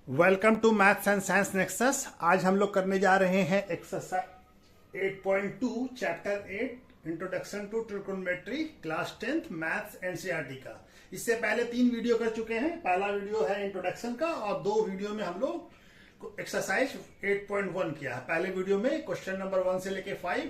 Welcome to maths and science nexus. आज हम लोग करने जा रहे हैं exercise 8.2 chapter 8 introduction to trigonometry class 10th maths NCERT का। इससे पहले 3 वीडियो कर चुके हैं। पहला वीडियो है इंट्रोडक्शन का और 2 वीडियो में हम लोग एक्सरसाइज 8.1 किया है। पहले वीडियो में क्वेश्चन नंबर 1 से लेके 5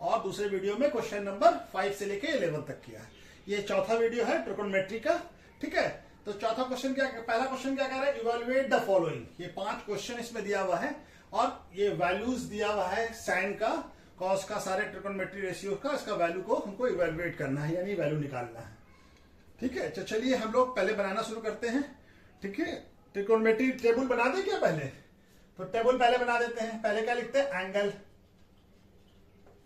और दूसरे वीडियो में क्वेश्चन नंबर 5 से लेके 11 तक किया है। ये चौथा वीडियो है ट्रिगोनोमेट्री का। ठीक है, तो चौथा क्वेश्चन क्या, पहला क्वेश्चन क्या कह रहा है, इवेलुएट द फॉलोइंग। ये 5 क्वेश्चन इसमें दिया हुआ है और ये वैल्यूज दिया हुआ है साइन का, कॉस का, सारे ट्रिगोनोमेट्री रेशियो का। इसका वैल्यू को हमको इवेलुएट करना है, यानी वैल्यू निकालना है। ठीक है, तो चलिए हम लोग पहले बनाना शुरू करते हैं। ठीक है, ट्रिगोनोमेट्री टेबल बना दे क्या पहले, तो टेबल पहले बना देते हैं। पहले क्या लिखते हैं, एंगल।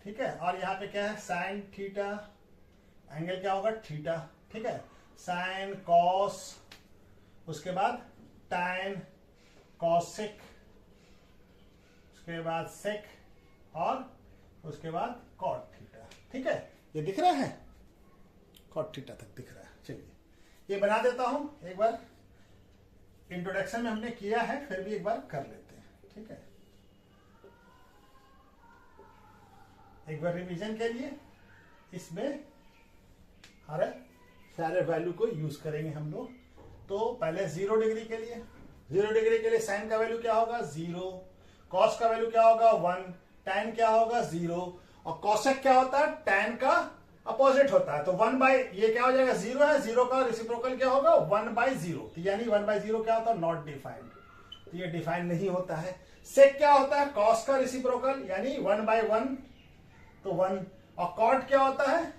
ठीक है, और यहाँ पे क्या है, साइन थीटा। एंगल क्या होगा, थीटा। ठीक है, साइन कॉस, उसके बाद टैन कॉसेक, उसके बाद सेक और उसके बाद कॉट थीटा। ठीक है, ये दिख रहा है, कॉट थीटा तक दिख रहा है। चलिए ये बना देता हूं एक बार। इंट्रोडक्शन में हमने किया है, फिर भी एक बार कर लेते हैं। ठीक है, एक बार रिवीजन के लिए इसमें सारे वैल्यू को यूज करेंगे हम लोग। तो पहले 0 डिग्री के लिए, 0 डिग्री के लिए साइन का वैल्यू क्या होगा, 0। कॉस का वैल्यू क्या होगा, 1। टैन क्या होगा, 0। और कॉसेक क्या होता है, टैन का अपोजिट होता है। तो 1 बाई, ये क्या हो जाएगा, 0 है, 0 का रेसिप्रोकल क्या होगा, 1/0। तो यानी 1/0 क्या होता है, नॉट डिफाइंड। तो ये डिफाइंड नहीं होता है। सेक क्या होता है, कॉस का रेसिप्रोकल, यानी 1/1, तो 1। और कॉट क्या होता है,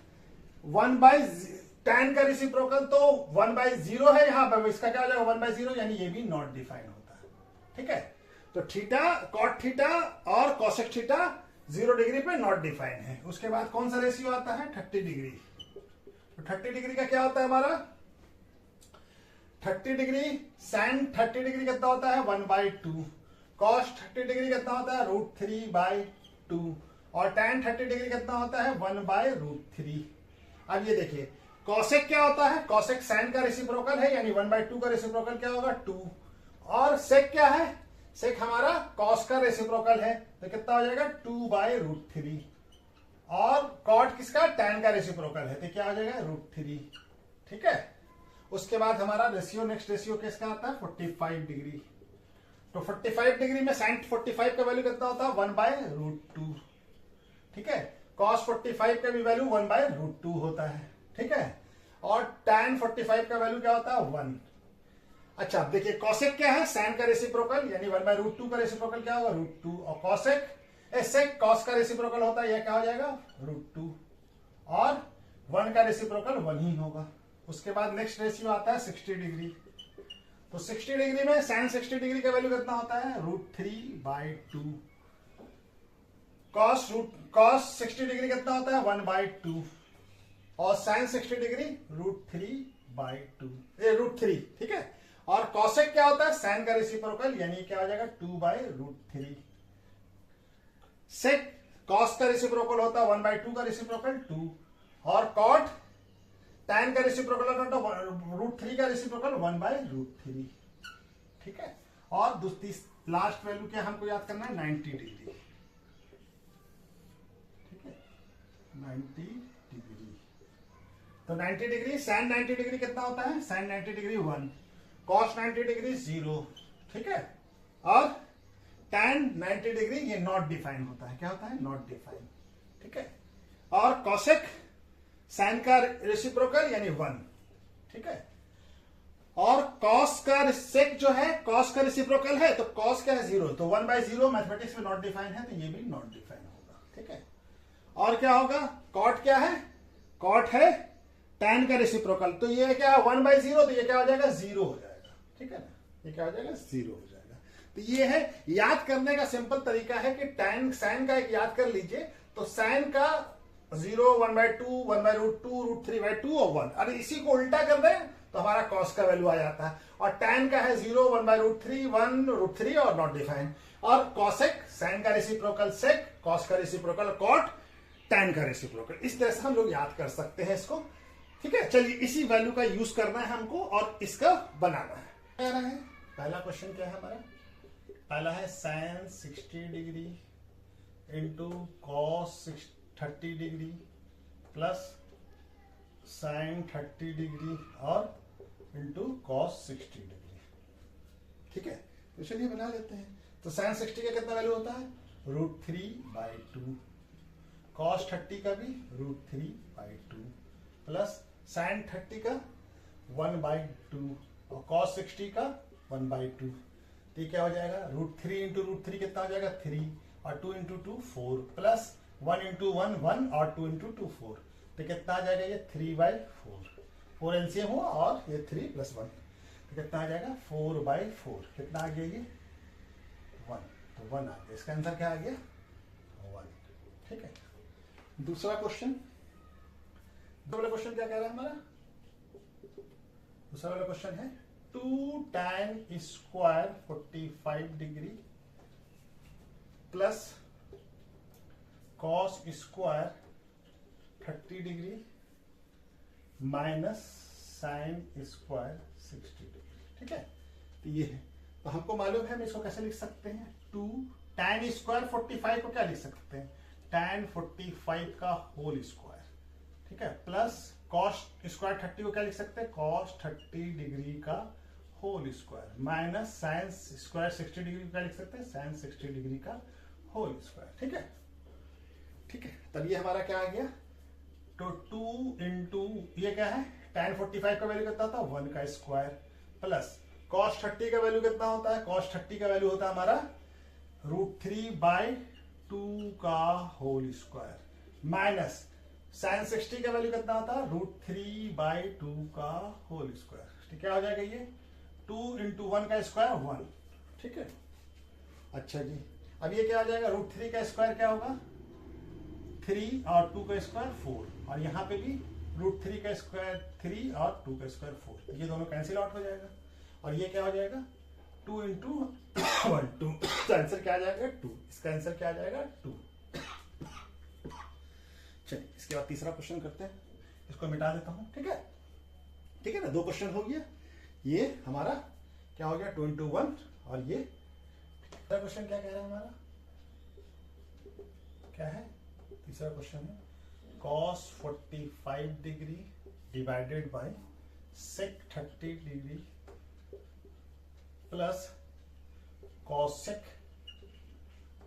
1 टैन का रेसिप्रोकल, तो 1/0 है यहाँ पर, इसका क्या हो जाएगा 1/0, यानी ये भी नॉट डिफाइन होता है। ठीक है, तो थीटा, कॉट थीटा और कॉसेक थीटा 0 डिग्री पे नॉट डिफाइन है। उसके बाद कौन सा रेशियो आता है, 30 डिग्री। तो 30 डिग्री का क्या होता है हमारा, 30 डिग्री साइन 30 डिग्री कितना होता है, 1/2। कॉस 30 डिग्री कितना होता है, √3/2। और टैन 30 डिग्री कितना होता है, 1/√3। अब ये देखिए, कॉसेक क्या होता है, कॉसेक साइन का रेसिप्रोकल है, यानी 1/2 का रेसिप्रोकल क्या होगा, 2। और सेक क्या है, सेक हमारा कॉस का रेसिप्रोकल है, तो कितना हो जाएगा, 2/√3। और कॉट किसका, टैन का रेसिप्रोकल है, तो क्या हो जाएगा, √3। ठीक है, उसके बाद हमारा रेशियो, नेक्स्ट रेशियो किसका आता है, 45 डिग्री। तो 45 डिग्री में साइन 45 का वैल्यू कितना होता है, 1/√2। ठीक है, कॉस 45 का भी वैल्यू 1/√2 होता है। ठीक है, और tan 45 का वैल्यू क्या होता है, 1। अच्छा, देखिए कॉसेक क्या है, साइन का रेसिप्रोकल, यानी 1/√2 का रेसिप्रोकल क्या होगा, √2। और कॉसेक सेक कॉस का रेसिप्रोकल होता है, यह क्या हो जाएगा, √2। और 1 का रेसिप्रोकल 1 ही होगा। उसके बाद नेक्स्ट रेशियो आता है 60 डिग्री। तो 60 डिग्री में साइन 60 डिग्री का वैल्यू कितना होता है, √3/2। कॉस 60 डिग्री कितना होता है, 1/2। और साइन 60 डिग्री √3/2, ठीक है। और कॉसेक क्या होता है, साइन का रेसिप्रोकल, यानी क्या हो जाएगा, 2/√3। सेक कॉस का रेसिप्रोकल होता है 1/2 का रेसिप्रोकल 2। और कॉट टैन का रेसिप्रोकल होता है √3 का रेसिप्रोकल 1/√3। ठीक है, और लास्ट वैल्यू क्या हमको याद करना है, 90 डिग्री। ठीक है, 90 डिग्री। तो 90 डिग्री, साइन 90 डिग्री कितना होता है, साइन 90 डिग्री 1। Cos 90 degree 0। ठीक है, और टैन 90 डिग्री ये नॉट डिफाइन होता है, क्या होता है, नॉट डिफाइन। ठीक है, और कॉसेक साइन का रेसिप्रोकल यानी 1। ठीक है, और कॉस का सेक जो है, कॉस का रेसिप्रोकल है, तो कॉस क्या है, 0। तो 1/0 मैथमेटिक्स में नॉट डिफाइन है, तो ये भी नॉट डिफाइन होगा। ठीक है, और क्या होगा, कॉट क्या है, कॉट है टैन का रेसिप्रोकल, तो ये क्या है 1/0, तो ये क्या हो जाएगा, 0 हो जाएगा। ठीक है ना, ये क्या हो जाएगा, 0 हो जाएगा। तो ये है याद करने का सिंपल तरीका है कि टैन साइन का एक याद कर लीजिए। तो साइन का 0, 1/2, 1/√2, √3/2 और 1। अरे इसी को उल्टा कर दें तो हमारा कॉस का वैल्यू आ जाता है। और टैन का है 0, 1/√3, 1√3 और नॉट डिफाइन। और कॉसेक साइन का रेसिप्रोकल सेक, कॉस का रेसिप्रोकल कॉट, टैन का रेसिप्रोकल। इस तरह से हम लोग याद कर सकते हैं इसको। ठीक है, चलिए इसी वैल्यू का यूज करना है हमको और इसका बनाना है। पहला क्वेश्चन क्या है हमारा, पहला है sine 60 degree into cos 30 degree plus sine 30 degree और इंटू कॉस 60 डिग्री। ठीक है, तो चलिए बना लेते हैं। तो साइन 60 का कितना वैल्यू होता है, √3/2, कॉस 30 का भी √3/2 प्लस साइन 30 का 1/2 और कॉस 60 का 1/2। तो ये क्या हो जाएगा, √3 इंटू √3 कितना हो जाएगा 3 और 2 इंटू 2 4 प्लस 1 इंटू 1 1 और 2 इंटू 2 4। तो कितना आ जाएगा ये 3/4, 4 एलसीएम हुआ और ये 3 + 1 तो कितना आ जाएगा 4/4। कितना आ गया ये 1, तो 1 आ गया। इसका आंसर क्या आ गया 1। ठीक है, दूसरा क्वेश्चन, दूसरा क्वेश्चन क्या कह रहा है हमारा, दूसरा वाला क्वेश्चन है 2 tan square 45 degree plus cos square 30 degree minus sine square 60 degree. ठीक है, तो ये है, तो हमको मालूम है हम इसको कैसे लिख सकते हैं, 2 tan स्क्वायर 45 को क्या लिख सकते हैं, tan 45 का होल स्क्वायर। ठीक है, प्लस कॉस स्क्वायर 30 को क्या लिख सकते हैं, कॉस 30 डिग्री का whole square minus sine square 60 degree को क्या लिख सकते हैं, साइन 60 डिग्री का होल स्क्वायर। ठीक है, ठीक है, तब ये हमारा क्या आ गया, तो 2 इंटू ये क्या है, tan 45 का वैल्यू कितना होता है 1 का स्क्वायर प्लस cos 30 का वैल्यू कितना होता है, cos 30 का वैल्यू होता है हमारा √3/2 का होल स्क्वायर माइनस sin 60 का वैल्यू कितना होता है √3/2 का होल स्क्वायर। ठीक है, हो जाएगा ये 2 इंटू 1 का स्क्वायर 1। ठीक है, अच्छा जी, अब ये क्या हो जाएगा, √3 का स्क्वायर क्या होगा 3 और 2 का स्क्वायर 4 और यहाँ पे भी √3 का स्क्वायर 3 और 2 का स्क्वायर 4, तो ये दोनों कैंसिल आउट हो जाएगा और ये क्या हो जाएगा 2 इंटू 1 2। तो आंसर क्या आ जाएगा 2, इसका आंसर क्या आ जाएगा 2। चलिए इसके बाद तीसरा क्वेश्चन करते हैं, इसको मिटा देता हूं। ठीक है, ठीक है ना, 2 क्वेश्चन हो गया, ये हमारा क्या हो गया 2 इंटू 1 और ये तीसरा क्वेश्चन क्या कह रहा है हमारा, क्या है तीसरा क्वेश्चन है cos 45 degree divided bye sec 30 degree plus cosec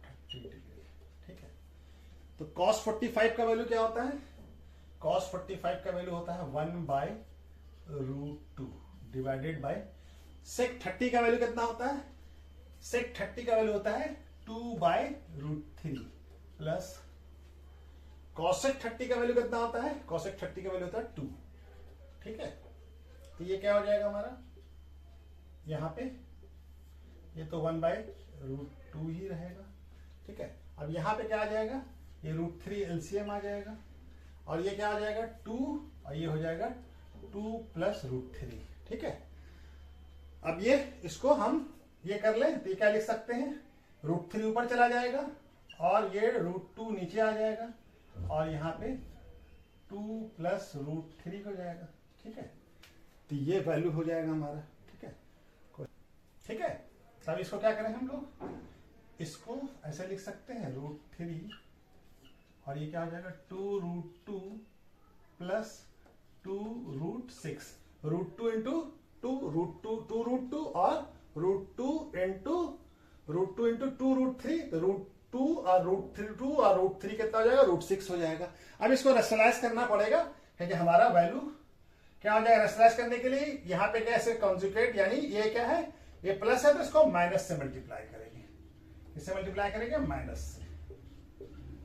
30 degree. ठीक है, तो cos 45 का वैल्यू क्या होता है, cos 45 का वैल्यू होता है 1/√2 डिवाइडेड बाय sec 30 का वैल्यू कितना होता है, sec 30 का वैल्यू होता है 2/√3 प्लस cosec 30 का वैल्यू कितना होता है, cosec 30 का वैल्यू होता है 2। ठीक है, तो ये क्या हो जाएगा हमारा, यहां पे ये तो 1/√2 ही रहेगा। ठीक है, अब यहां पे क्या आ जाएगा, ये √3 एलसीएम आ जाएगा और ये क्या आ जाएगा 2 और ये हो जाएगा 2 + √3। ठीक है, अब ये इसको हम ये कर लें तो ये क्या लिख सकते हैं, √3 ऊपर चला जाएगा और ये √2 नीचे आ जाएगा और यहाँ पे 2 + √3 हो जाएगा। ठीक है, तो ये वैल्यू हो जाएगा हमारा। ठीक है, ठीक है, तब इसको क्या करें हम लोग, इसको ऐसे लिख सकते हैं √3 और ये क्या हो जाएगा 2√2 + 2√6, √2 इंटू 2 √2 और √2 इंटू 2√3, तो √2 और √2 और √3 कितना हो जाएगा √6 हो जाएगा। अब इसको रेशनलाइज करना पड़ेगा क्योंकि हमारा वैल्यू क्या हो जाएगा, रेशनलाइज करने के लिए यहाँ पे कैसे कॉन्जुगेट, यानी ये क्या है, ये प्लस है तो इसको माइनस से मल्टीप्लाई करेंगे, इससे मल्टीप्लाई करेंगे माइनस से,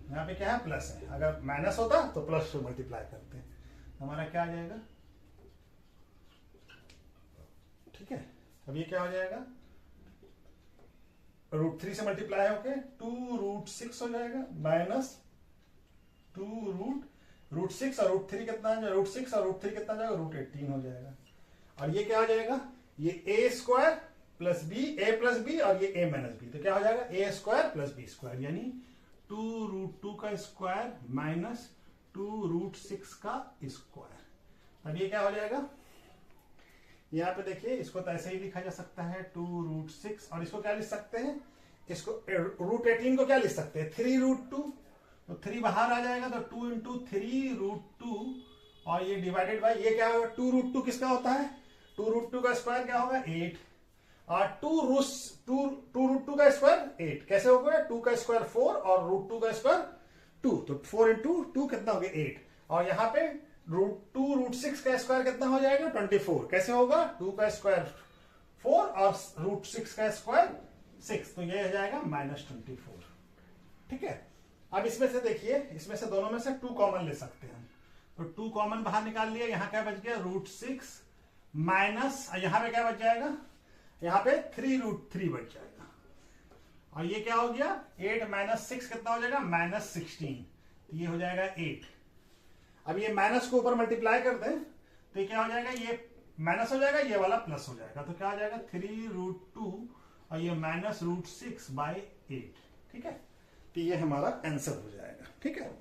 यहाँ पे क्या है प्लस है, अगर माइनस होता तो प्लस से मल्टीप्लाई करते हैं, हमारा क्या आ जाएगा। ठीक है, अब ये क्या हो जाएगा, √3 से मल्टीप्लाई होके 2√6 हो जाएगा माइनस 2√6 और √3 कितना आ जाएगा, √6 और √3 कितना आ जाएगा √18 हो जाएगा और ये क्या हो जाएगा, ये a² + b, a + b और ये a - b, तो क्या हो जाएगा a² + b² यानी 2√2 का स्क्वायर माइनस 2√6 का स्क्वायर। अब ये क्या हो जाएगा, यहाँ पे देखिए इसको तो ऐसे ही लिखा जा सकता है 2 6 और इसको क्या लिख सकते हैं, इसको रूट 18 को क्या लिख सकते हैं 3√2, तो 3 बाहर आ जाएगा तो 2 इंटू 3√2 और ये डिवाइडेड बाय ये क्या होगा 2√2 किसका होता है 2√2 का स्क्वायर क्या होगा 8 और 2√2 का स्क्वायर 8 कैसे हो गया 2 का स्क्वायर 4 और √2 का स्क्वायर 2 तो 4 इंटू 2 कितना हो गया 8 और यहाँ पे √2 √6 का स्क्वायर कितना हो जाएगा 24 कैसे होगा 2 का स्क्वायर 4 और √6 का स्क्वायर 6 तो ये हो जाएगा -24। ठीक है, अब इसमें से देखिए इसमें से दोनों में से 2 कॉमन ले सकते हैं तो 2 कॉमन बाहर निकाल लिया, यहाँ क्या बच गया √6 माइनस यहाँ पे क्या बच जाएगा यहाँ पे 3√3 बच जाएगा और ये क्या हो गया 8 माइनस 6 कितना हो जाएगा -16 तो ये हो जाएगा 8। अब ये माइनस को ऊपर मल्टीप्लाई कर दें तो ये क्या हो जाएगा ये माइनस हो जाएगा ये वाला प्लस हो जाएगा तो क्या हो जाएगा 3√2 और ये -√6/8। ठीक है, तो ये हमारा आंसर हो जाएगा। ठीक है,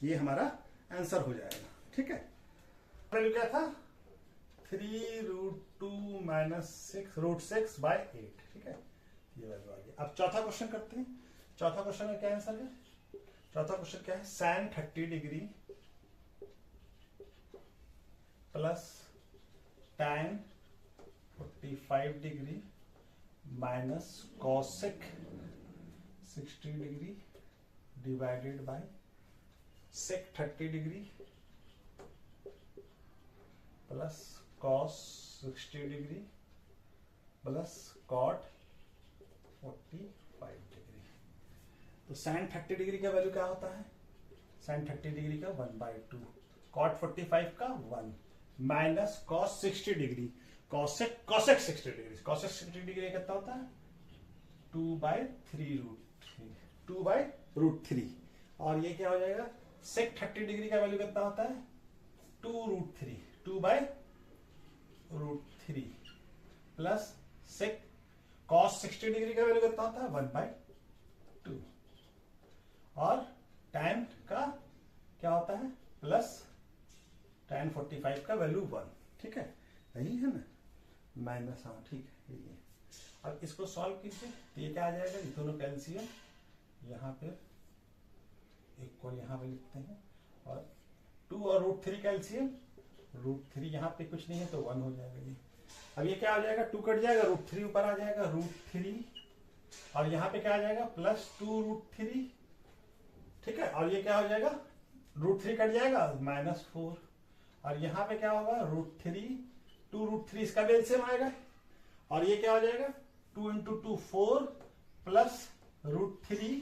ये हमारा आंसर हो जाएगा। ठीक है, वैल्यू क्या था 3√2 -6√6/8। ठीक है, ये वैल्यू आ गई। अब चौथा क्वेश्चन करते हैं। चौथा क्वेश्चन में क्या आंसर है, चौथा क्वेश्चन क्या है sin 30 degree plus tan 45 degree minus cosec 60 degree divided bye sec 30 degree plus cos 60 degree plus cot 45 degree. तो sin 30 डिग्री का वैल्यू क्या होता है sin 30 डिग्री का 1/2 cot 45 का 1 minus cos 60 degree cosec 60 degree cosec 60 degree कितना होता है 2/√3 और ये क्या हो जाएगा sec 30 डिग्री का वैल्यू कितना होता है 2√3 प्लस sec cos 60 डिग्री का वैल्यू कितना होता है 1/2 और tan का क्या होता है प्लस tan 45 का वैल्यू 1। ठीक है, यही है ना माइनस, हाँ ठीक है ये। अब इसको सॉल्व कीजिए तो ये क्या आ जाएगा ये दोनों कैल्सियम यहाँ पे एक को यहाँ पे लिखते हैं और 2 और √3 कैल्सियम √3 यहाँ पे कुछ नहीं है तो 1 हो जाएगा ये। अब ये क्या हो जाएगा 2 कट जाएगा √3 ऊपर आ जाएगा √3 और यहाँ पे क्या आ जाएगा प्लस 2√3। ठीक है, और ये क्या हो जाएगा √3 कट जाएगा -4 और यहाँ पे क्या होगा √3 2√3 इसका भी एलसीएम आएगा और ये क्या हो जाएगा 2 इंटू 2 4 प्लस √3।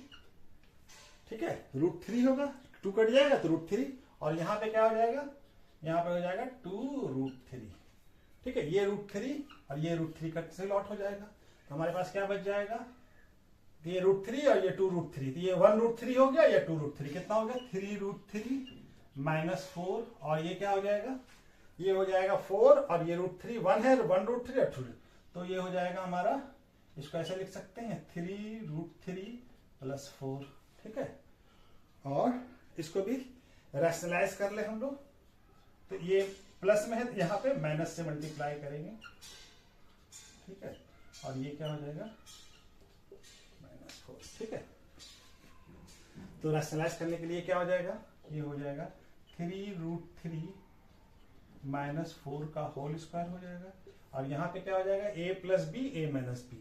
ठीक है, √3 होगा 2 कट जाएगा तो √3 और यहाँ पे क्या हो जाएगा यहाँ पे हो जाएगा 2√3। ठीक है, ये √3 और ये √3 कट से लॉट हो जाएगा तो हमारे पास क्या बच जाएगा ये √3 और ये 2√3 तो ये 1√3 हो गया या 2√3 कितना हो गया 3√3 -4 और ये क्या हो जाएगा ये हो जाएगा 4 और ये √3 1 है 1√3 और 2 तो ये हो जाएगा हमारा इसको ऐसे लिख सकते हैं 3√3 + 4। ठीक है, और इसको भी रैशनलाइज कर ले हम लोग तो ये प्लस में है यहाँ पे माइनस से मल्टीप्लाई करेंगे। ठीक है, और ये क्या हो जाएगा -4। ठीक है, तो रैशनलाइज करने के लिए क्या हो जाएगा ये हो जाएगा 3√3 -4 का होल स्क्वायर हो जाएगा और यहाँ पे क्या हो जाएगा a + b a - b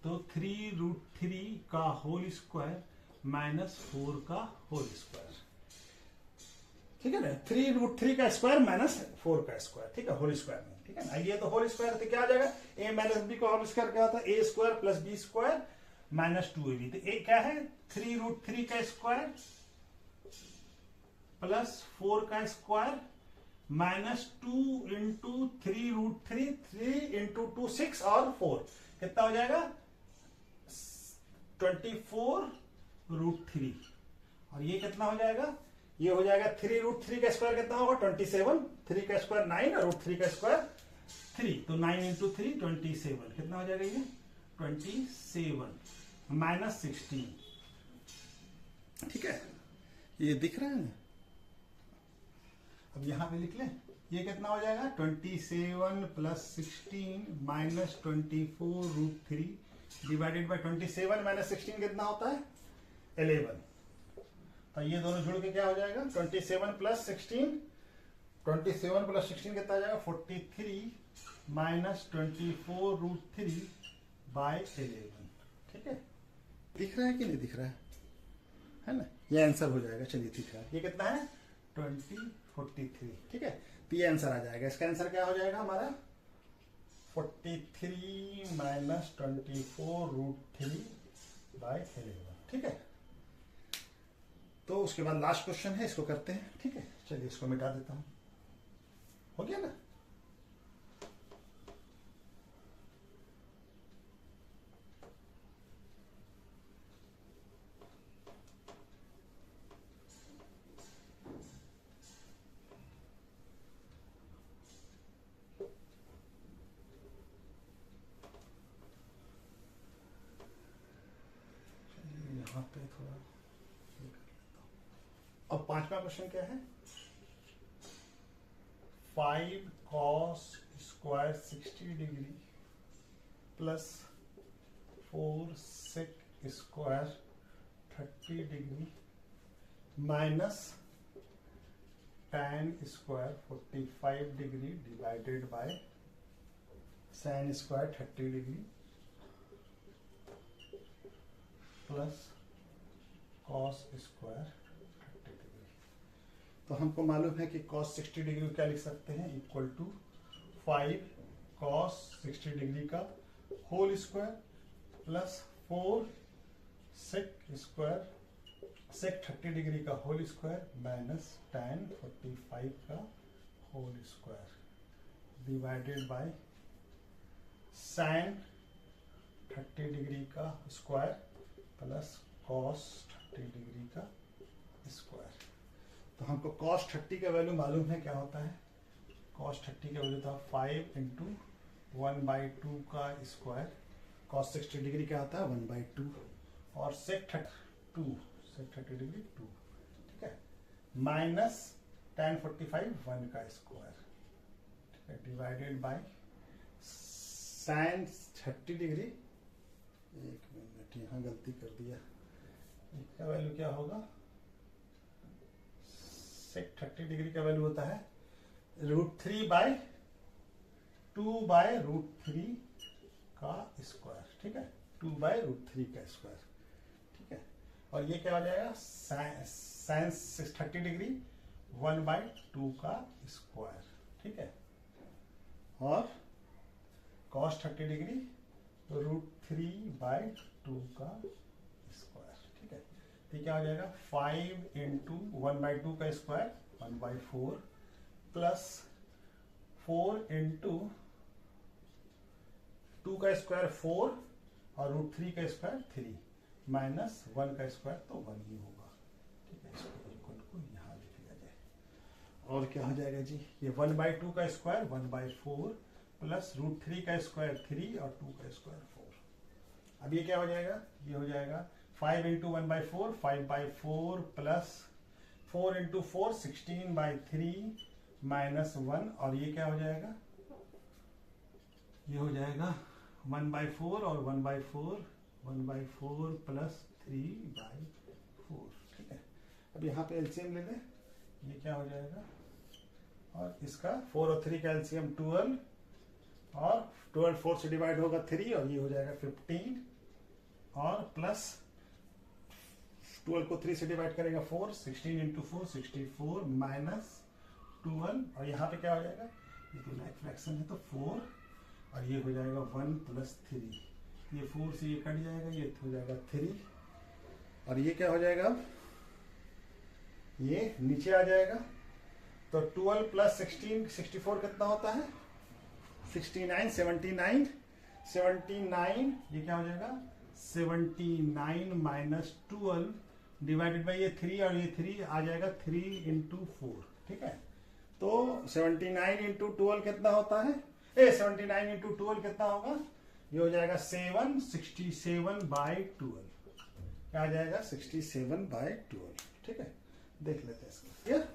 तो 3√3 का होल स्क्वायर -4 का होल स्क्वायर। ठीक है ना 3√3 का स्क्वायर -4 का स्क्वायर। ठीक है, होल स्क्वायर में। ठीक है ना, ये तो होल स्क्वायर तो क्या आ जाएगा a - b का होल स्क्वायर क्या होता है a² + b² -2ab तो a क्या है 3√3 का स्क्वायर प्लस 4 का स्क्वायर -2 इंटू 3√3 3 इंटू 2 6 और 4 कितना हो जाएगा 24√3 और ये कितना हो जाएगा ये हो जाएगा 3√3 का स्क्वायर कितना होगा 27 3 का स्क्वायर 9 और √3 का स्क्वायर 3 तो 9 इंटू 3 27 कितना हो जाएगा ये 27 -16। ठीक है, ये दिख रहा है ना, अब यहां पे लिख लें ये कितना हो जाएगा 27 + 16 -24√3 डिवाइडेड बाय 27 माइनस 16 कितना होता है 11। तो ये दोनों जुड़ के क्या हो जाएगा 27 प्लस 16, 27 प्लस 16 कितना आ जाएगा 43 माइनस 24√3 बाय 11। ठीक है, दिख रहा है कि नहीं दिख रहा है ना, ये आंसर हो जाएगा। चलिए दिख रहा है, ये कितना है 2043। ठीक है, तो ये आंसर आ जाएगा। इसका आंसर क्या हो जाएगा हमारा 43 माइनस 24√3 बाय 11। ठीक है, तो उसके बाद लास्ट क्वेश्चन है, इसको करते हैं। ठीक है, चलिए इसको मिटा देता हूं। हो गया ना। यहाँ पे थोड़ा ये कर लेता हूं। अब पांचवा क्वेश्चन क्या है 5 cos square 60 degree plus 4 sec square 30 degree minus tan square 45 degree divided by sin square 30 degree plus cos square 30 degree. तो हमको मालूम है कि cos 60 डिग्री क्या लिख सकते हैं इक्वल टू 5 cos 60 डिग्री का whole square plus 4 sec square sec 30 degree का होल स्क्वायर माइनस tan 45 का whole square divided by sin 30 degree का स्क्वायर प्लस cos 30 डिग्री का स्क्वायर। तो हमको cos 30 का वैल्यू मालूम है क्या होता है cos 30 का वैल्यू था 5 इंटू 1/2 का स्क्वायर। cos 60 डिग्री क्या होता है 1/2 और sec 30 डिग्री 2। ठीक है, माइनस tan 45 1 का स्क्वायर। ठीक है, डिवाइडेड बाय sin 30 डिग्री, एक मिनट यहाँ गलती कर दिया, इसका वैल्यू क्या होगा sec 30 डिग्री का वैल्यू होता है √3/2/√3 का स्क्वायर। ठीक है, 2/√3 का स्क्वायर। ठीक है, और ये क्या हो जाएगा sin 30 डिग्री 1/2 का स्क्वायर। ठीक है, और cos 30 डिग्री √3/2 का स्क्वायर। ठीक है, तो क्या हो जाएगा 5 इंटू 1/2 का स्क्वायर 1/4 प्लस 4 इंटू 2 का स्क्वायर 4 और √3 का स्क्वायर 3 माइनस 1 का स्क्वायर तो 1 ही होगा। ठीक है, इसको इक्वल को यहाँ लिख लिया जाए। और क्या हो जाएगा जी, ये 1/2 का स्क्वायर 1/4 प्लस √3 का स्क्वायर 3 और 2 का स्क्वायर 4। अब ये क्या हो जाएगा, ये हो जाएगा 5 इंटू 1/4 5/4 प्लस 4 इंटू 4 16/3 माइनस 1, और ये क्या हो जाएगा, ये हो जाएगा 1/4 और 1/4 प्लस 3/4। ठीक है, अब यहाँ पे एलसीएम ले लें, ये क्या हो जाएगा, और इसका 4 और 3 का एलसीएम 12 और 12 4 से डिवाइड होगा 3 और ये हो जाएगा 15 और प्लस 12 को 3 से डिवाइड करेगा 4 16 इंटू 4 64 माइनस 12 और यहाँ पे क्या हो जाएगा, ये तो लाइक फ्रैक्शन है तो 4 और ये हो जाएगा 1 प्लस 3, ये 4 से ये कट जाएगा, ये हो जाएगा 3 और ये क्या हो जाएगा, ये नीचे आ जाएगा। तो 12 प्लस 16 64 कितना होता है 69 79 ये क्या हो जाएगा 79 माइनस 12 डिवाइडेड बाई ये 3 और ये 3 आ जाएगा 3 इंटू 4। ठीक है, तो 79 इंटू 12 कितना होता है 79 इंटू 12 कितना होगा, ये हो जाएगा 67/12 क्या आ जाएगा 67/12। ठीक है, देख लेते हैं इसका, क्लियर,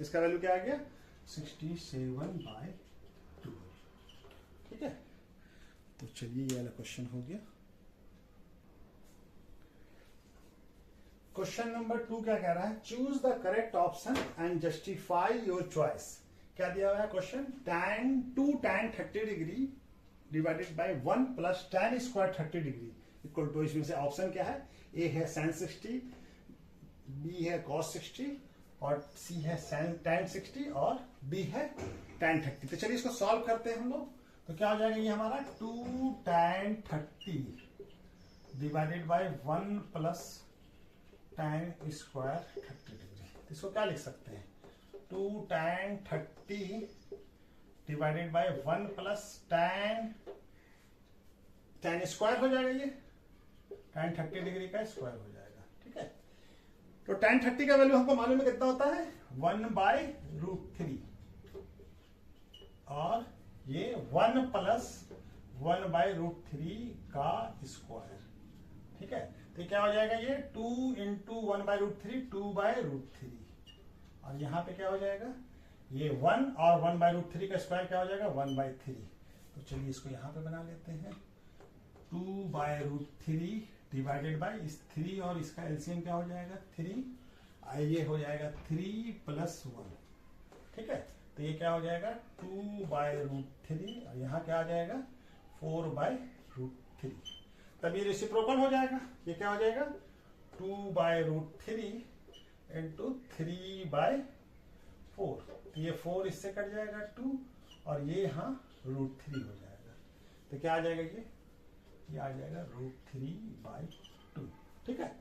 इसका वैल्यू क्या आ गया 67/12। ठीक है, तो चलिए ये वाला क्वेश्चन हो गया। क्वेश्चन नंबर 2 क्या कह रहा है? Choose the correct option and justify your choice. क्या दिया हुआ है question? tan 30 degree divided by 1 plus tan square 30 degree equal to, इसमें से ऑप्शन क्या है? ए है sin 60, बी है cos 60 और सी है tan 60 और डी है tan 30। तो चलिए इसको सॉल्व करते हैं हम लोग। तो क्या हो जाएगा ये हमारा 2 tan 30 divided by 1 plus tan square 30 degree. इसको क्या लिख सकते हैं? 2 tan 30 divided by 1 plus tan square हो जाएगा, ये tan 30 डिग्री का स्क्वायर हो जाएगा। ठीक है, तो tan 30 का वैल्यू हमको मालूम है कितना होता है? 1/√3 और ये 1 प्लस 1/√3 का स्क्वायर। ठीक है, तो क्या हो जाएगा? ये 2 इंटू 1/√3 2/√3 और यहां पे क्या हो जाएगा? ये 1 और 1/√3 का स्क्वायर क्या हो जाएगा? 1/3। तो चलिए इसको यहां पे बना लेते हैं। 2/√3 डिवाइडेड बाय इस 3 और इसका एलसीएम क्या हो जाएगा? 3। ये हो जाएगा 3 प्लस 1। ठीक है, तो ये क्या हो जाएगा? 2/√3 और यहाँ क्या आ जाएगा? 4/√3। तब ये रेसिप्रोकल हो जाएगा। ये क्या हो जाएगा? 2/√3 इंटू 3/4। तो ये 4 इससे कट जाएगा 2 और ये यहाँ √3 हो जाएगा। तो क्या आ जाएगा? ये आ जाएगा √3/2। ठीक है,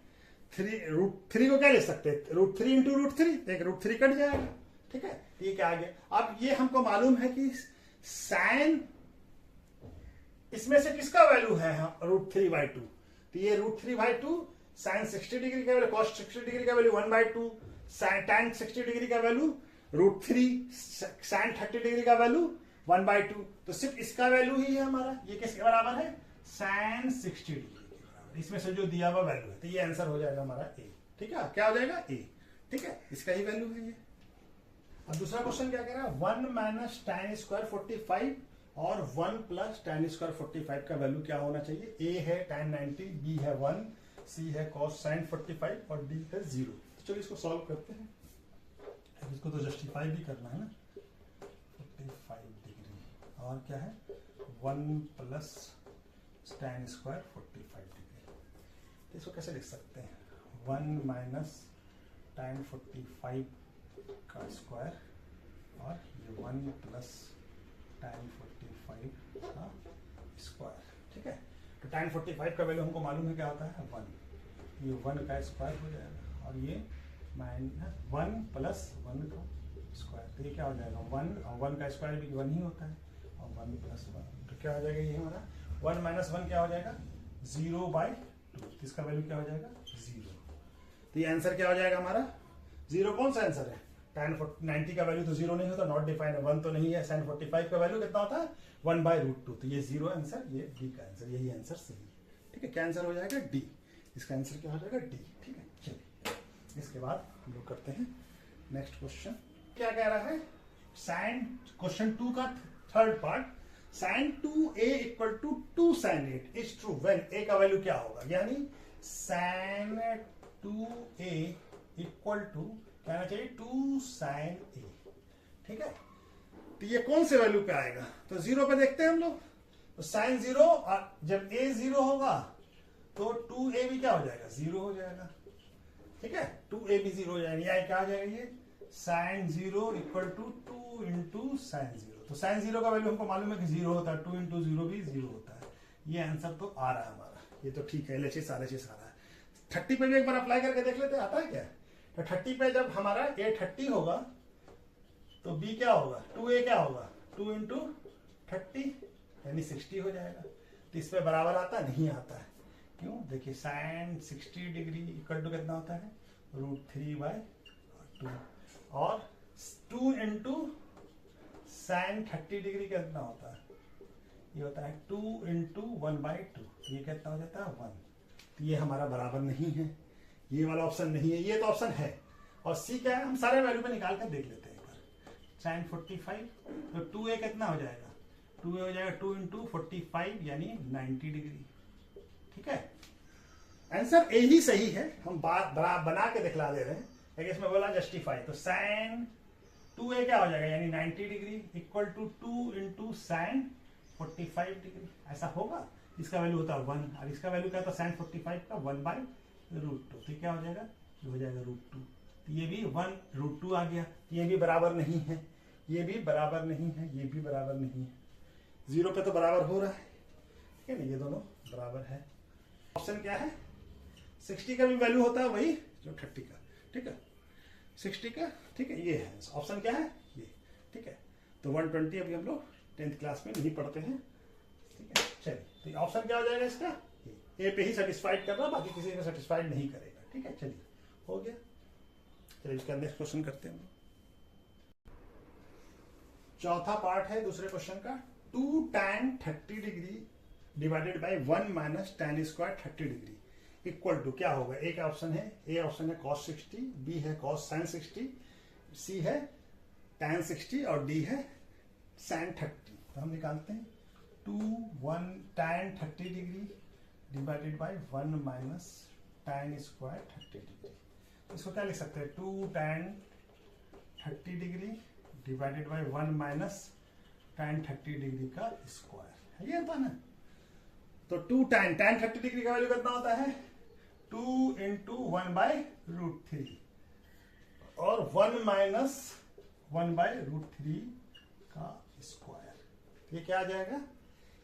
√3 को क्या ले सकते हैं? √3 इंटू √3, एक √3 कट जाएगा। ठीक है, ये क्या आ गया? अब ये हमको मालूम है कि साइन इसमें से किसका वैल्यू है? √3/2। तो ये √3/2 साइन 60 डिग्री का वैल्यू, cos 60 डिग्री का वैल्यू 1/2, tan 60 डिग्री का वैल्यू √3, साइन 30 डिग्री का वैल्यू 1/2। तो सिर्फ इसका वैल्यू ही है हमारा। ये किसके बराबर है? साइन 60 डिग्री के बराबर। इसमें से जो दिया हुआ वैल्यू है, तो ये आंसर हो जाएगा हमारा ए। ठीक है, क्या हो जाएगा? ए। ठीक है, इसका ही वैल्यू है ये। अब दूसरा क्वेश्चन क्या कह रहा है? 1 माइनस tan स्क्वायर 45 और 1 प्लस tan स्क्वायर 45 का वैल्यू क्या होना चाहिए? ए है tan 90, बी है 1, सी है cos sin 45 और डी है 0। तो चलिए इसको सॉल्व करते हैं। इसको तो जस्टिफाई भी करना है ना। 45 डिग्री और क्या है? 1 प्लस tan स्क्वायर 45 डिग्री। तो इसको कैसे लिख सकते हैं? 1 माइनस tan 45 का स्क्वायर और ये 1 प्लस tan 45 का स्क्वायर। ठीक है, तो tan 45 का वैल्यू हमको मालूम है क्या होता है? 1। ये 1 का स्क्वायर हो जाएगा और ये माइनस 1 प्लस 1 का स्क्वायर। तो ये क्या हो जाएगा? 1 और 1 का स्क्वायर भी 1 ही होता है और 1 प्लस 1। तो क्या हो जाएगा? ये हमारा 1 माइनस 1 क्या हो जाएगा? 0/2। इसका वैल्यू क्या हो जाएगा? 0। तो ये आंसर क्या हो जाएगा हमारा? 0 कौन सा आंसर है? tan 90 का वैल्यू तो 0 नहीं होता, नॉट डिफाइंड है, 1 तो नहीं है। sin 45 का वैल्यू कितना होता है? 1/√2। तो ये 0 आंसर, ये डी का आंसर, यही आंसर सही है। ठीक है, क्या आंसर हो जाएगा? डी। इसका आंसर क्या हो जाएगा? डी। ठीक है, चलिए इसके बाद हम लोग करते हैं नेक्स्ट क्वेश्चन। क्या कह रहा है? sin क्वेश्चन 2 का third part, sin 2a equal to 2 sin 8 is true when a का वैल्यू क्या होगा? यानी sin 2a इक्वल टू कहना चाहिए 2 sin a। ठीक है, तो ये कौन से वैल्यू पे आएगा? तो 0 पे देखते हैं हम लोग। तो sin 0 और जब a 0 होगा तो 2a भी क्या हो जाएगा? 0 हो जाएगा। ठीक है, 2a भी 0 हो जाएगा। या क्या आ जाएगा? ये sin 0 equal to 2 into sin 0। तो sin 0 का वैल्यू हमको मालूम है कि 0 होता है, 2 इंटू 0 भी 0 होता है। ये आंसर तो आ रहा है हमारा, ये तो ठीक है। LHS RHS आ रहा है। 30 पे भी एक बार अप्लाई करके देख लेते हैं, आता है क्या? तो 30 पे जब हमारा a 30 होगा तो b क्या होगा? 2a क्या होगा? 2 इंटू 30 यानी 60 हो जाएगा। तो इस पे बराबर आता नहीं आता है। क्यों? देखिए sin 60 डिग्री इक्वल टू कितना होता है? √3/2 और 2 इंटू sin 30 डिग्री कितना होता है? ये होता है 2 इंटू 1/2। ये कितना हो जाता है? 1। तो ये हमारा बराबर नहीं है, ये वाला ऑप्शन नहीं है, ये तो ऑप्शन है। और सी क्या है? हम सारे वैल्यू पे निकाल कर देख लेते हैं एक बार। sin 45 तो 2a कितना हो जाएगा? 2a हो जाएगा 2 इंटू 45 यानी 90 डिग्री। ठीक है, आंसर ए ही सही है, हम बना के दिखला दे रहे हैं। लेकिन इसमें बोला जस्टिफाई, तो साइन 2a क्या हो जाएगा, यानी 90 degree equal to 2 into sine 45 degree, ऐसा होगा। इसका वैल्यू होता है 1 और इसका वैल्यू क्या होता है साइन 45 का 1/√2, तो क्या हो जाएगा, ये हो जाएगा √2। तो ये भी 1√2 आ गया। ये भी बराबर नहीं है, ये भी बराबर नहीं है, ये भी बराबर नहीं है, 0 पे तो बराबर हो रहा है, ठीक है ना, ये दोनों बराबर है। ऑप्शन क्या है, 60 का भी वैल्यू होता है वही जो 30 का, ठीक है, 60 का, ठीक है, ये है ऑप्शन क्या है ये, ठीक है। तो 120 अभी हम लोग 10th क्लास में नहीं पढ़ते हैं, ठीक है। चलिए, तो ऑप्शन क्या हो जाएगा इसका, ए पे ही सेटिस्फाइड कर रहा, बाकी किसी को सेटिस्फाइड नहीं करेगा, ठीक है। चलिए, हो गया। चलिए इसका नेक्स्ट क्वेश्चन करते हैं। चौथा पार्ट है दूसरे क्वेश्चन का, 2 tan 30 degree divided by 1 minus tan square 30 degree equal to क्या होगा। एक ऑप्शन है, ए ऑप्शन है cos 60, बी है cos sin 60, सी है tan 60 और डी है sin 30। तो हम निकालते हैं 1 tan 30 degree divided by 1 minus tan square 30 degree. इसको क्या लिख सकते हैं, 2 tan 30 degree divided by 1 minus tan 30 degree का स्क्वायर, ये होता है ना। तो 2 tan 30 डिग्री का वैल्यू कितना होता है, 2 इंटू 1/√3 और 1 माइनस 1/√3 का स्क्वायर। ये क्या आ जाएगा,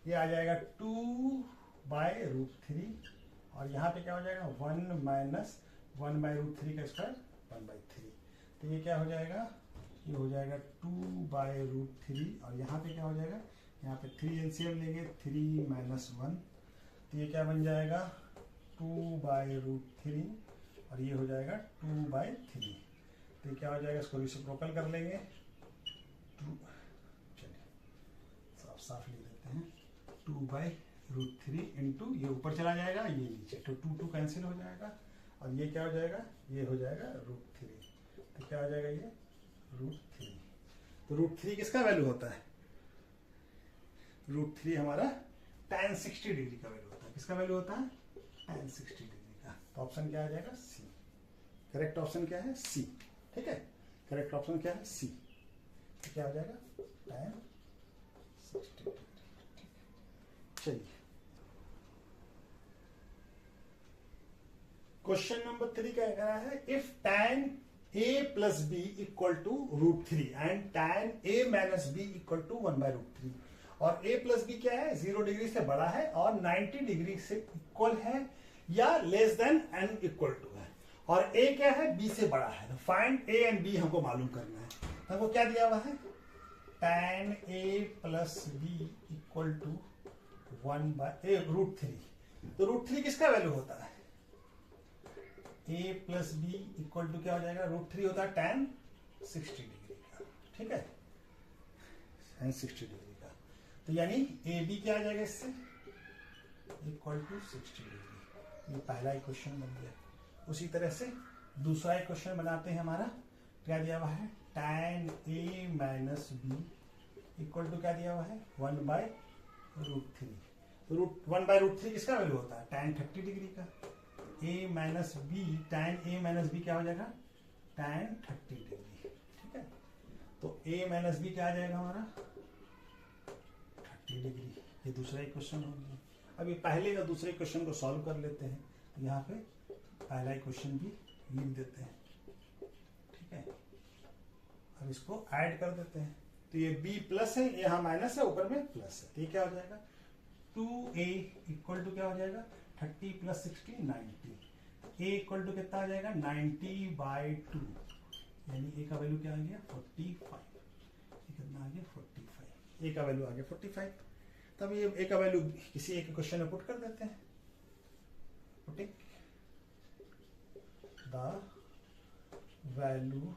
ये आ जाएगा 2/√3 और यहाँ पे क्या हो जाएगा 1 माइनस 1/√3 का स्क्वायर 1/3। तो ये क्या हो जाएगा, ये हो जाएगा 2/√3 और यहाँ पे क्या हो जाएगा, यहाँ पे 3 एलसीएम लेंगे, 3 माइनस 1, तो ये क्या बन जाएगा 2/√3 और ये हो जाएगा 2/3। तो ये क्या हो जाएगा, इसको रेसिप्रोकल कर लेंगे, 2, चलिए साफ साफ लिख देते हैं, 2/√3 इंटू ये ऊपर चला जाएगा, ये नीचे, तो 2 कैंसिल हो जाएगा और ये क्या हो जाएगा, ये हो जाएगा √3। तो क्या हो जाएगा ये √3। तो √3 किसका वैल्यू होता है, √3 हमारा tan 60 डिग्री का वैल्यू होता है। किसका वैल्यू होता है, tan 60 डिग्री का। तो ऑप्शन क्या आ जाएगा, सी। करेक्ट ऑप्शन क्या है, सी, ठीक है। करेक्ट ऑप्शन क्या है, सी। तो क्या हो जाएगा tan 60 डिग्री। चलिए क्वेश्चन नंबर 3 क्या कह रहा है, if tan a plus B equal to √3 and tan a minus B equal to 1/√3 और a प्लस बी क्या है, 0 डिग्री से बड़ा है और 90 डिग्री से इक्वल है या less than and equal to है, और a क्या है, b से बड़ा है। तो फाइंड a एंड b हमको मालूम करना है। तो हमको क्या दिया हुआ है, tan a plus B equal to 1/√3। तो √3 किसका वैल्यू होता है, a plus B equal to क्या हो जाएगा, √3 होता है tan 60 डिग्री का, ठीक है, tan 60 डिग्री का। तो यानी ए बी क्या आ जाएगा इससे, इक्वल टू 60 डिग्री। ये पहला इक्वेशन बन गया। उसी तरह से दूसरा इक्वेशन बनाते हैं। हमारा क्या दिया हुआ है, tan a minus B equal to क्या दिया हुआ है 1/√3। तो 1/√3 किसका वैल्यू होता है, tan 30 डिग्री का। a minus B, tan a minus B क्या हो जाएगा, tan 30 डिग्री, ठीक है। तो a माइनस बी क्या आ जाएगा हमारा 30 डिग्री। ये दूसरा इक्वेशन हो गया। अब ये पहले और दूसरे इक्वेशन को सॉल्व कर लेते हैं। तो यहाँ पे पहला इक्वेशन भी लिख देते हैं, ठीक है। अब इसको ऐड कर देते हैं। तो ये b प्लस है, यहाँ माइनस है, ऊपर में प्लस है। तो ये क्या हो जाएगा 2a इक्वल टू क्या हो जाएगा 30 प्लस 60 90। a इक्वल टू कितना आ जाएगा 90/2, यानी a का वैल्यू क्या आ गया 45। कितना आ गया 45, a का वैल्यू आ गया 45। तब ये a का वैल्यू किसी एक क्वेश्चन में पुट कर देते हैं। Putting the value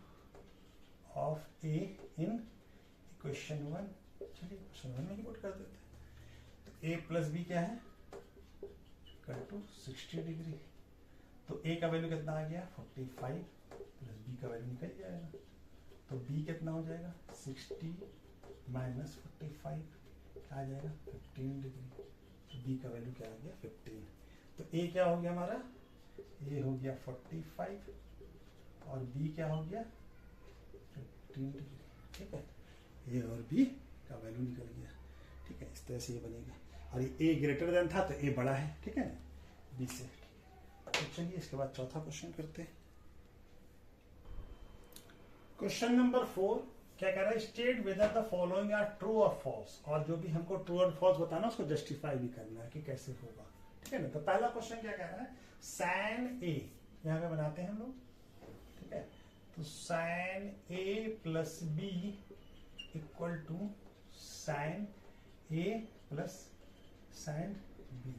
of a in equation 1। चलिए क्वेश्चन 1 में ही पुट कर देते हैं। तो a प्लस बी क्या है इक्वल टू 60 डिग्री। तो a का वैल्यू कितना आ गया 45 प्लस b का वैल्यू निकल जाएगा। तो b कितना हो जाएगा 60 माइनस 45 क्या आ जाएगा 15 डिग्री। तो b का वैल्यू क्या आ गया 15। तो a क्या हो गया हमारा ए हो गया 45 और बी क्या हो गया 15 डिग्री। ठीक है, ए और बी का वैल्यू निकल गया। ठीक है, इस तरह से ये बनेगा और ये ए ग्रेटर देन था तो ए बड़ा है। ठीक है, बी से। तो चलिए इसके बाद चौथा क्वेश्चन करते हैं। क्वेश्चन नंबर 4 क्या कह रहा है, state whether the following are true और फॉल्स। और जो भी हमको ट्रू और फॉल्स बताना उसको जस्टिफाई भी करना है कि कैसे होगा। ठीक है ना, तो पहला क्वेश्चन क्या कह रहा है, साइन ए यहां पे बनाते हैं हम लोग। ठीक है, तो sine A plus B equal to sine A plus sine B,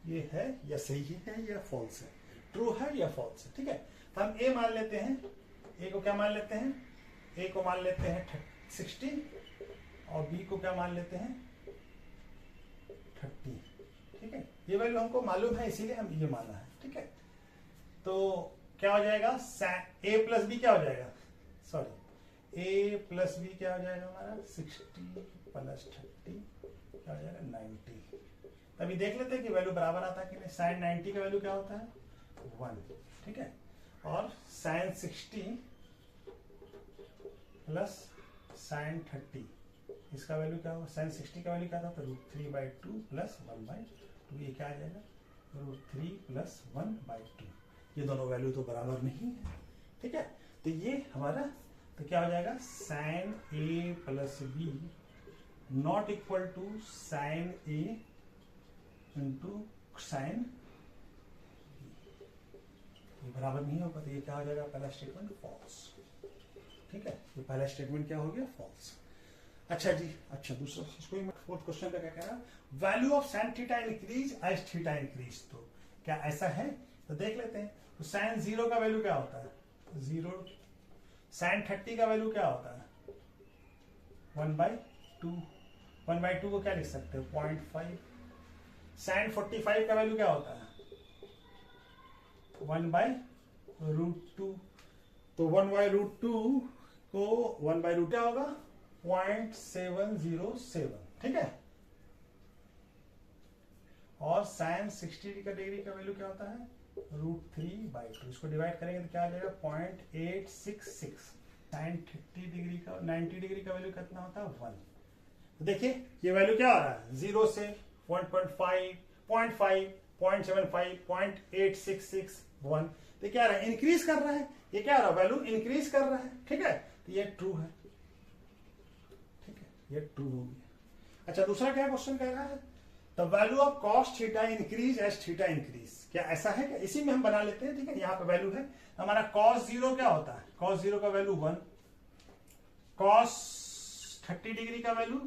ये है या सही है या फॉल्स है, ट्रू है या फॉल्स है। ठीक है, तो हम ए मान लेते हैं, ए को क्या मान लेते हैं, ए को मान लेते हैं 60 और बी को क्या मान लेते हैं 30। ठीक है, ये वैल्यू हमको मालूम है इसीलिए हम ये माना है। ठीक है, तो क्या हो जाएगा, ए प्लस बी क्या हो जाएगा, सॉरी ए प्लस बी क्या हो जाएगा हमारा 60 प्लस 30 क्या हो जाएगा 90। अभी देख लेते हैं कि वैल्यू बराबर आता है कि नहीं। साइन 90 का वैल्यू क्या होता है 1। ठीक है, और साइन 60 प्लस साइन 30 इसका वैल्यू क्या होगा, साइन 60 का वैल्यू क्या था तो √3/2 प्लस 1/2, ये क्या आ जाएगा √3 प्लस 1/2। ये दोनों वैल्यू तो बराबर नहीं है। ठीक है, तो ये हमारा तो क्या हो जाएगा, sine A plus B not equal to sine A into sine B, ये बराबर नहीं होगा। तो ये क्या हो जाएगा, पहला स्टेटमेंट फॉल्स। ठीक है, ये पहला स्टेटमेंट क्या हो गया, फॉल्स। अच्छा जी, अच्छा दूसरा फोर्थ क्वेश्चन का क्या कह रहा है, value of sine theta increase as theta increase. तो क्या ऐसा है, तो देख लेते हैं। तो साइन 0 का वैल्यू क्या होता है 0, साइन 30 का वैल्यू क्या होता है 1/2, 1/2 को क्या लिख सकते हो 0.5। साइन 45 का वैल्यू क्या होता है 1/√2, तो 1/√2 को 1/√2 क्या होगा 0.707। ठीक है, और साइन 60 का डिग्री का वैल्यू क्या होता है √3/2, इसको डिवाइड करेंगे तो क्या आ जाएगा 0.866। साइन 30 डिग्री का 90 डिग्री का वैल्यू कितना होता है 1। तो देखिए ये वैल्यू क्या आ रहा है 0 से 1.5, 0.5, 0.75, 0.866, 1। तो क्या रहा है, इंक्रीज कर रहा है। ये क्या रहा, वैल्यू इंक्रीज कर रहा है। ठीक है, तो ये ट्रू है। ठीक है, ये ट्रू हो गया। अच्छा दूसरा क्या क्वेश्चन कह रहा है, the value of cos theta increase as theta increase. क्या ऐसा है क्या, इसी में हम बना लेते हैं। ठीक है, यहाँ पे वैल्यू है हमारा cos 0 क्या होता है, cos 0 का वैल्यू 1, cos 30 डिग्री का वैल्यू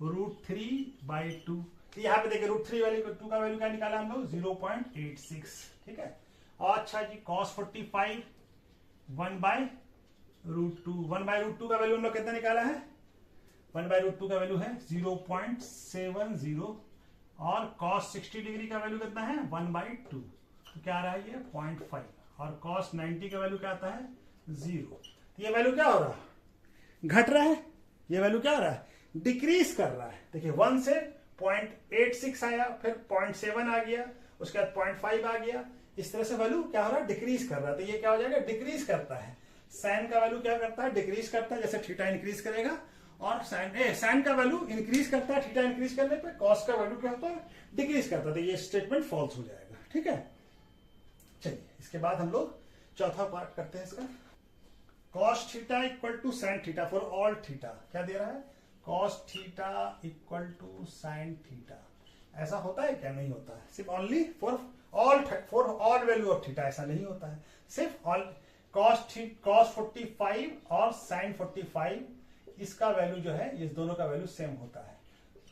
√3/2। तो यहाँ पे देखिए √3 वैल्यू 2 का वैल्यू क्या निकाला हम लोग 0.86। ठीक है, और अच्छा जी cos 45 1/√2, 1/√2 का वैल्यू हम लोग कितना निकाला है 1/√2 का वैल्यू है 0.70 और cos 60 डिग्री का वैल्यू कितना है 1/2, तो क्या आ रहा है ये 0.5 और cos 90 का वैल्यू क्या आता है 0। ये वैल्यू क्या हो रहा है घट रहा है, ये वैल्यू क्या हो रहा है डिक्रीज कर रहा है। देखिए 1 से 0.86 आया, फिर 0.7 आ गया, उसके बाद 0.5 आ गया, इस तरह से वैल्यू क्या हो रहा है डिक्रीज कर रहा है। तो ये क्या हो जाएगा डिक्रीज करता है। साइन का वैल्यू क्या करता है डिक्रीज करता है, जैसे थीटा इंक्रीज करेगा, और साइन का वैल्यू इंक्रीज करता है थीटा इंक्रीज करने पे, कॉस का वैल्यू क्या होता है डिक्रीज करता है। तो ये स्टेटमेंट फॉल्स हो जाएगा। ठीक है, चलिए इसके बाद हम लोग चौथा पार्ट करते हैं इसका। cos theta equal to sine theta for all theta, क्या दे रहा है cos theta equal to sine theta. ऐसा होता है क्या, नहीं होता है, सिर्फ only for all value of theta, ऐसा नहीं होता है। सिर्फ ऑल cos 45 और साइन 45 इसका वैल्यू जो है इस दोनों का वैल्यू सेम होता है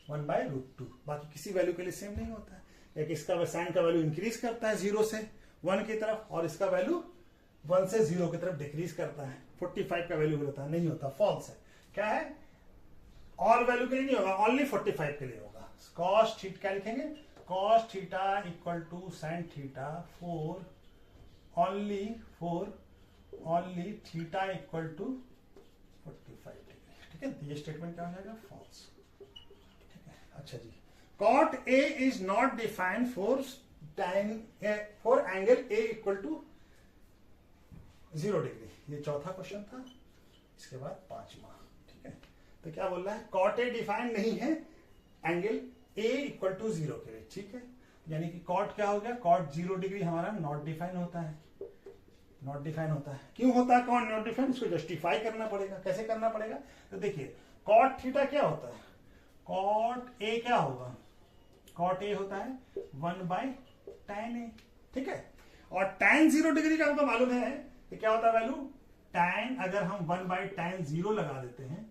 1/√2, बाकी किसी वैल्यू के लिए सेम नहीं होता है। एक इसका साइन का वैल्यू इंक्रीज करता है 0 से 1 की तरफ, और इसका वैल्यू 1 से 0 की तरफ डिक्रीज करता है। 45 का वैल्यू होता है, नहीं होता, फॉल्स है। क्या है, ऑल वैल्यू के लिए नहीं होगा, ओनली 45 के लिए होगा। cos थीटा क्या लिखेंगे cos theta equal to sine theta for only theta equal to 45 degree. ठीक है, ये स्टेटमेंट क्या हो जाएगा फॉल्स। ठीक है, अच्छा जी, cot A is not defined for tan for angle A equal to 0 degree. ये चौथा क्वेश्चन था। इसके बाद पांचवा, ठीक है। तो क्या बोल रहा है, कॉट ए डिफाइंड नहीं है एंगल ए इक्वल टू 0 के लिए, ठीक है। यानी कि कॉट क्या हो गया, कॉट 0 डिग्री हमारा नॉट डिफाइन होता है। नॉट डिफाइन होता है, क्यों होता है कॉट नॉट डिफाइन, इसको जस्टिफाई करना पड़ेगा। कैसे करना पड़ेगा, तो देखिए कॉट थीटा क्या होता है, कॉट ए क्या होगा, कॉट ए होता है 1/tan ए, ठीक है। और tan 0 डिग्री का हमको मालूम है कि क्या होता है वैल्यू, tan अगर हम 1/tan 0 लगा देते हैं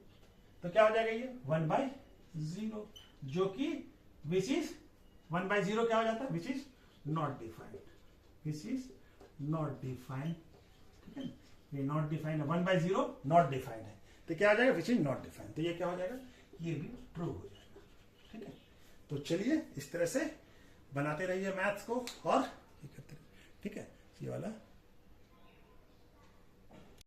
तो क्या हो जाएगा, ये 1/0, जो कि विच इज 1/0 क्या हो जाता है, which is not defined, which is not defined, ठीक है। ये नॉट डिफाइंड है, 1/0 नॉट डिफाइंड है, तो क्या हो जाएगा, विच इज नॉट डिफाइंड। तो ये क्या हो जाएगा, ये भी ट्रू हो जाएगा, ठीक है। तो चलिए इस तरह से बनाते रहिए मैथ्स को और ये करते रहिए, ठीक है। ये वाला